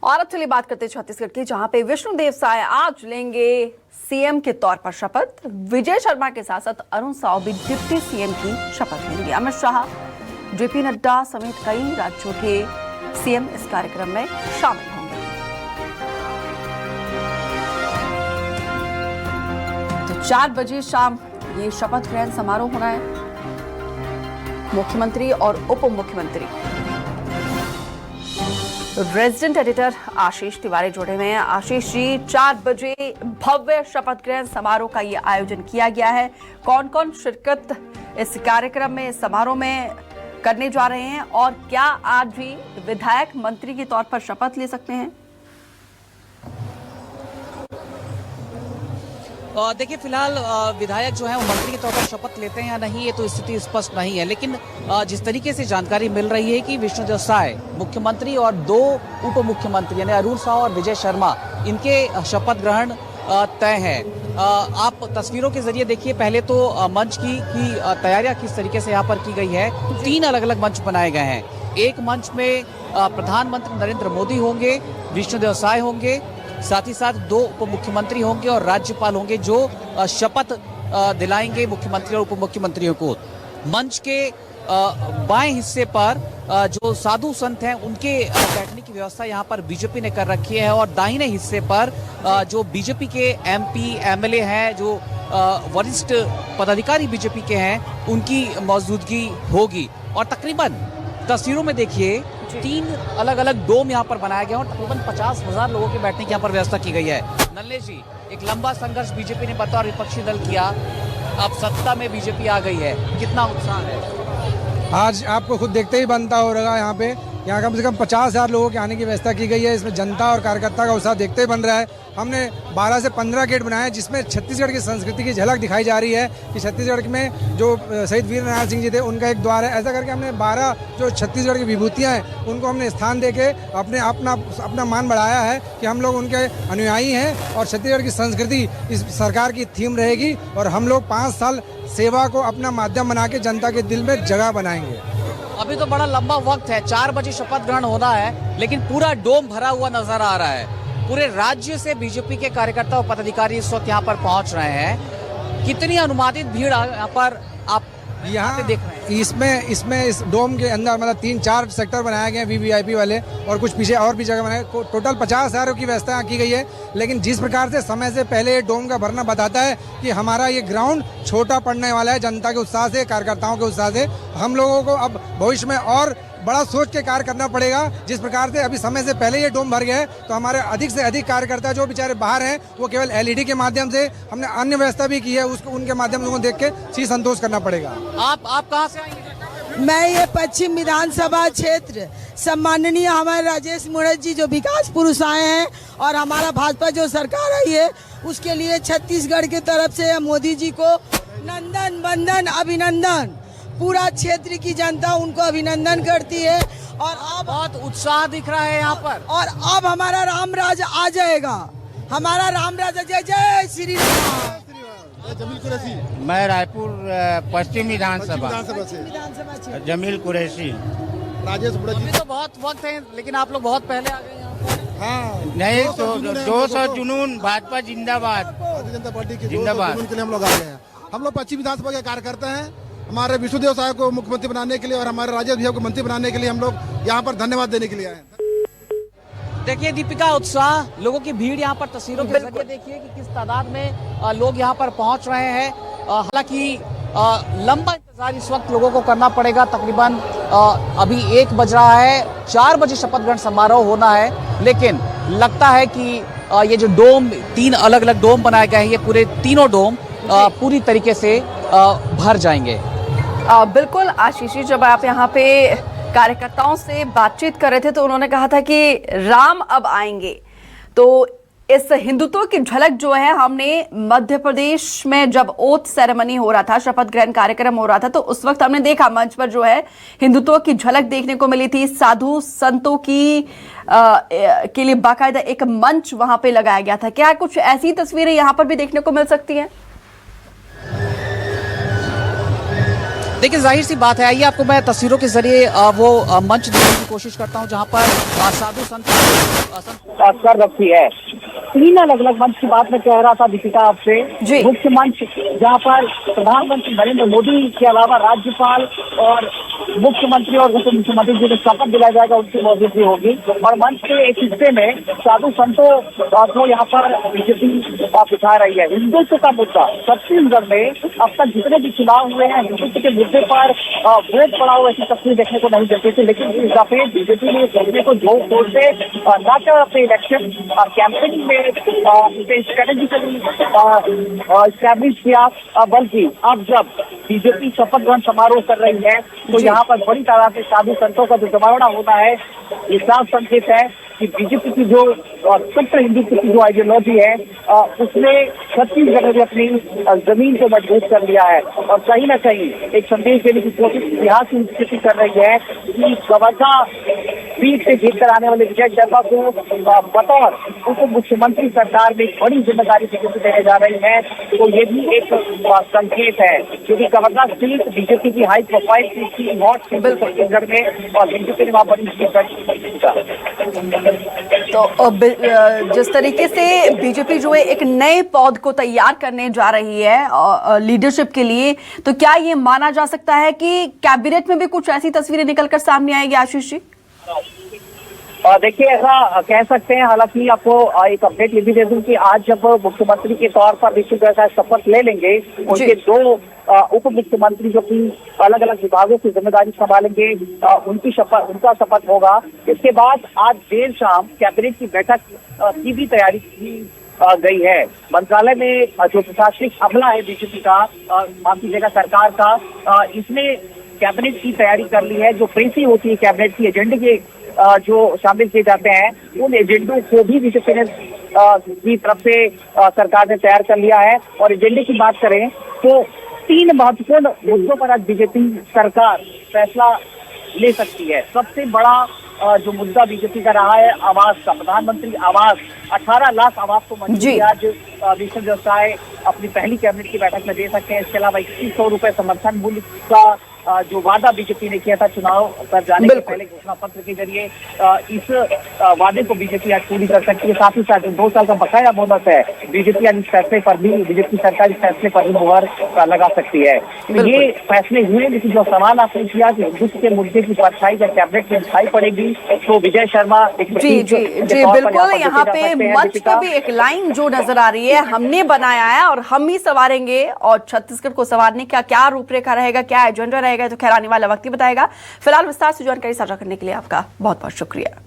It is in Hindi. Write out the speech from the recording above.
और अब चलिए बात करते हैं छत्तीसगढ़ की, जहां पे विष्णुदेव साय आज लेंगे सीएम के तौर पर शपथ। विजय शर्मा के साथ साथ अरुण साव भी डिप्टी सीएम की शपथ लेंगे। अमित शाह, जेपी नड्डा समेत कई राज्यों के सीएम इस कार्यक्रम में शामिल होंगे। तो 4 बजे शाम ये शपथ ग्रहण समारोह होना है। मुख्यमंत्री और उप मुख्यमंत्री रेजिडेंट एडिटर आशीष तिवारी जुड़े हुए हैं। आशीष जी, 4 बजे भव्य शपथ ग्रहण समारोह का ये आयोजन किया गया है। कौन कौन शिरकत इस कार्यक्रम में, इस समारोह में करने जा रहे हैं और क्या आज भी विधायक मंत्री के तौर पर शपथ ले सकते हैं? देखिए, फिलहाल विधायक जो है वो मंत्री के तौर पर शपथ लेते हैं या नहीं, ये तो स्थिति स्पष्ट नहीं है। लेकिन जिस तरीके से जानकारी मिल रही है कि विष्णुदेव साय मुख्यमंत्री और 2 उप मुख्यमंत्री यानी अरुण साव और विजय शर्मा, इनके शपथ ग्रहण तय है। आप तस्वीरों के जरिए देखिए, पहले तो मंच की तैयारियां किस तरीके से यहाँ पर की गई है। 3 अलग अलग मंच बनाए गए हैं। एक मंच में प्रधानमंत्री नरेंद्र मोदी होंगे, विष्णुदेव साय होंगे, साथ ही साथ 2 उप मुख्यमंत्री होंगे और राज्यपाल होंगे जो शपथ दिलाएंगे मुख्यमंत्री और उप मुख्यमंत्रियों को। मंच के बाएं हिस्से पर जो साधु संत हैं उनके बैठने की व्यवस्था यहाँ पर बीजेपी ने कर रखी है और दाहिने हिस्से पर जो बीजेपी के एमपी एमएलए हैं, जो वरिष्ठ पदाधिकारी बीजेपी के हैं, उनकी मौजूदगी होगी। और तकरीबन तस्वीरों में देखिए 3 अलग अलग डोम यहाँ पर बनाया गया और तकरीबन 50,000 लोगों के बैठने की यहाँ पर व्यवस्था की गई है। नल्ले जी, एक लंबा संघर्ष बीजेपी ने बतौर विपक्षी दल किया, अब सत्ता में बीजेपी आ गई है, कितना उत्साह है? आज आपको खुद देखते ही बनता हो रहा है। यहाँ कम से कम 50,000 लोगों के आने की व्यवस्था की गई है। इसमें जनता और कार्यकर्ता का उत्साह देखते ही बन रहा है। हमने 12 से 15 गेट बनाए जिसमें छत्तीसगढ़ की संस्कृति की झलक दिखाई जा रही है कि छत्तीसगढ़ में जो शहीद वीर नारायण सिंह जी थे उनका एक द्वार है। ऐसा करके हमने 12 जो छत्तीसगढ़ की विभूतियाँ हैं उनको हमने स्थान देके अपना मान बढ़ाया है कि हम लोग उनके अनुयायी हैं और छत्तीसगढ़ की संस्कृति इस सरकार की थीम रहेगी और हम लोग 5 साल सेवा को अपना माध्यम बना के जनता के दिल में जगह बनाएंगे। अभी तो बड़ा लंबा वक्त है, 4 बजे शपथ ग्रहण होना है, लेकिन पूरा डोम भरा हुआ नजर आ रहा है। पूरे राज्य से बीजेपी के कार्यकर्ता और पदाधिकारी इस वक्त यहाँ पर पहुंच रहे हैं। कितनी अनुमानित भीड़ यहाँ पर आप यहाँ देख रहे हैं? इसमें इस डोम के अंदर मतलब 3-4 सेक्टर बनाए गए हैं वीवीआईपी वाले और कुछ पीछे और भी जगह बनाए। टोटल 50,000 की व्यवस्था यहाँ की गई है। लेकिन जिस प्रकार से समय से पहले डोम का भरना बताता है कि हमारा ये ग्राउंड छोटा पड़ने वाला है, जनता के उत्साह से, कार्यकर्ताओं के उत्साह से हम लोगों को अब भविष्य में और बड़ा सोच के कार्य करना पड़ेगा। जिस प्रकार से अभी समय से पहले ये डोम भर गया है तो हमारे अधिक से अधिक कार्यकर्ता जो बेचारे बाहर हैं वो केवल एलईडी के माध्यम से, हमने अन्य व्यवस्था भी की है, उसको उनके माध्यम से उनको देख के चीज संतोष करना पड़ेगा। आप कहाँ से आएंगे? मैं ये पश्चिम विधानसभा क्षेत्र सम्माननीय हमारे राजेश मुड़त जी जो विकास पुरुष आए हैं और हमारा भाजपा जो सरकार आई है उसके लिए छत्तीसगढ़ की तरफ से मोदी जी को नंदन वंदन अभिनंदन। पूरा क्षेत्र की जनता उनको अभिनंदन करती है और अब बहुत उत्साह दिख रहा है यहाँ पर। और अब हमारा रामराज आ जाएगा, हमारा रामराज। जय जय श्री राम। जमील कुरैशी, मैं रायपुर पश्चिम विधानसभा से जमील कुरैशी। राजेश मुड़त जी। अभी तो बहुत वक्त है, लेकिन आप लोग बहुत पहले आ गए यहाँ पर। हाँ, नहीं तो 200 जुनून, भाजपा जिंदाबाद, भारतीय जनता पार्टी के जिंदाबाद। जुनून के लिए हम लोग आ गए हैं। हम लोग पश्चिम विधानसभा के कार्यकर्ता हैं। हमारे विष्णुदेव साय को मुख्यमंत्री बनाने के लिए और हमारे राजेश भैया को मंत्री बनाने के लिए हम लोग यहाँ पर धन्यवाद देने के लिए आए हैं। देखिए दीपिका, उत्साह, लोगों की भीड़ यहाँ पर तस्वीरों के जरिए देखिए कि किस तादाद में लोग यहाँ पर पहुँच रहे हैं। हालांकि लंबा इंतजार इस वक्त लोगों को करना पड़ेगा। तकरीबन अभी 1 बज रहा है, 4 बजे शपथ ग्रहण समारोह होना है, लेकिन लगता है कि ये जो डोम, 3 अलग अलग डोम बनाए गए हैं, ये पूरे तीनों डोम पूरी तरीके से भर जाएंगे। बिल्कुल आशीष जी, जब आप यहाँ पे कार्यकर्ताओं से बातचीत कर रहे थे तो उन्होंने कहा था कि राम अब आएंगे। तो इस हिंदुत्व की झलक जो है हमने मध्य प्रदेश में जब ओथ सेरेमनी हो रहा था, शपथ ग्रहण कार्यक्रम हो रहा था, तो उस वक्त हमने देखा मंच पर जो है हिंदुत्व की झलक देखने को मिली थी। साधु संतों की के लिए बाकायदा एक मंच वहां पे लगाया गया था। क्या कुछ ऐसी तस्वीरें यहाँ पर भी देखने को मिल सकती हैं? देखिए जाहिर सी बात है, आइए आपको मैं तस्वीरों के जरिए वो मंच दिखाने की कोशिश करता हूं जहां पर साधु संत कर रखी है। 3 अलग अलग मंच की बात मैं कह रहा था दीपिका आपसे। जी। मुख्य मंच जहां पर प्रधानमंत्री नरेंद्र मोदी के अलावा राज्यपाल और मुख्यमंत्री और उप मुख्यमंत्री जिन्हें शपथ दिलाया जाएगा उनकी मौजूदगी होगी। और मंच के एक हिस्से में साधु संतों को यहाँ पर बीजेपी बिठा रही है। हिंदुत्व का मुद्दा छत्तीसगढ़ में अब तक जितने भी चुनाव हुए हैं हिंदुत्व के मुद्दे पर वोट पड़ा हुआ ऐसी तस्वीर देखने को नहीं मिलती थी, लेकिन इस दफे बीजेपी ने इस मुद्दे को जोर शोर से न केवल अपने इलेक्शन कैंपेनिंग में स्ट्रेटेजिकली स्टैब्लिश किया, बल्कि अब जब बीजेपी शपथ ग्रहण समारोह कर रही है तो यहाँ पर बड़ी तादाद में साधु संतों का जो जमावड़ा होना है ये साफ संकेत है कि बीजेपी की जो कट्टर हिंदुत्व की जो आइडियोलॉजी है उसने छत्तीसगढ़ में अपनी जमीन को मजबूत कर लिया है। और कहीं ना कहीं एक संदेश देने की कोशिश इतिहास की स्थिति कर रही है कि गवर्धा सीट से जीत कर आने वाले विजय शर्मा को बतौर उप मुख्यमंत्री सरकार में एक बड़ी जिम्मेदारी बीजेपी देने जा रही है। तो ये भी एक संकेत है क्योंकि गवर्धा सीट बीजेपी की हाई प्रोफाइल सीट थी हॉट छत्तीसगढ़ में और बीजेपी ने वहां बड़ी जीत। तो जिस तरीके से बीजेपी जो है एक नए पौध को तैयार करने जा रही है लीडरशिप के लिए, तो क्या ये माना जा सकता है कि कैबिनेट में भी कुछ ऐसी तस्वीरें निकलकर सामने आएगी आशीष जी? देखिए ऐसा कह सकते हैं। हालांकि आपको एक अपडेट ये भी दे दूं कि आज जब मुख्यमंत्री के तौर पर विष्णुदेव साय शपथ ले लेंगे उनके 2 उप मुख्यमंत्री जो कि अलग अलग विभागों की जिम्मेदारी संभालेंगे उनका शपथ होगा। इसके बाद आज देर शाम कैबिनेट की बैठक की भी तैयारी की गई है। मंत्रालय में जो प्रशासनिक अमला है बीजेपी का, माफ कीजिएगा सरकार का, इसने कैबिनेट की तैयारी कर ली है। जो प्रेसी होती है कैबिनेट की एजेंडे के जो शामिल किए जाते हैं उन एजेंडों को भी बीजेपी ने की तरफ से सरकार ने तैयार कर लिया है। और एजेंडे की बात करें तो 3 महत्वपूर्ण मुद्दों पर आज बीजेपी सरकार फैसला ले सकती है। सबसे बड़ा जो मुद्दा बीजेपी का रहा है आवास का, प्रधानमंत्री आवास 18 लाख आवास को मंजूरी आज विष्णुदेव साय अपनी पहली कैबिनेट की बैठक में दे सकते हैं। इसके अलावा 2100 रुपए समर्थन मूल्य का जो वादा बीजेपी ने किया था चुनाव पर जाने के पहले घोषणा पत्र के जरिए, इस वादे को बीजेपी आज पूरी कर सकती है। साथ ही साथ 2 साल का बकाया बोनस है बीजेपी आज इस फैसले पर भी, बीजेपी सरकार इस फैसले पर भी मुहर लगा सकती है। तो ये फैसले हुए, लेकिन जो सवाल आपने किया कि हिंदुत्व के मुद्दे की परछाई जब कैबिनेट में दिखाई पड़ेगी तो विजय शर्मा जी बिल्कुल, यहाँ पे मंच पे भी एक लाइन जो नजर आ रही है, हमने बनाया है और हम ही संवारेंगे, और छत्तीसगढ़ को संवारने का क्या रूपरेखा रहेगा, क्या एजेंडा रहेगा, तो खैर आने वाला वक्त ही बताएगा। फिलहाल विस्तार से जानकारी साझा करने के लिए आपका बहुत बहुत शुक्रिया।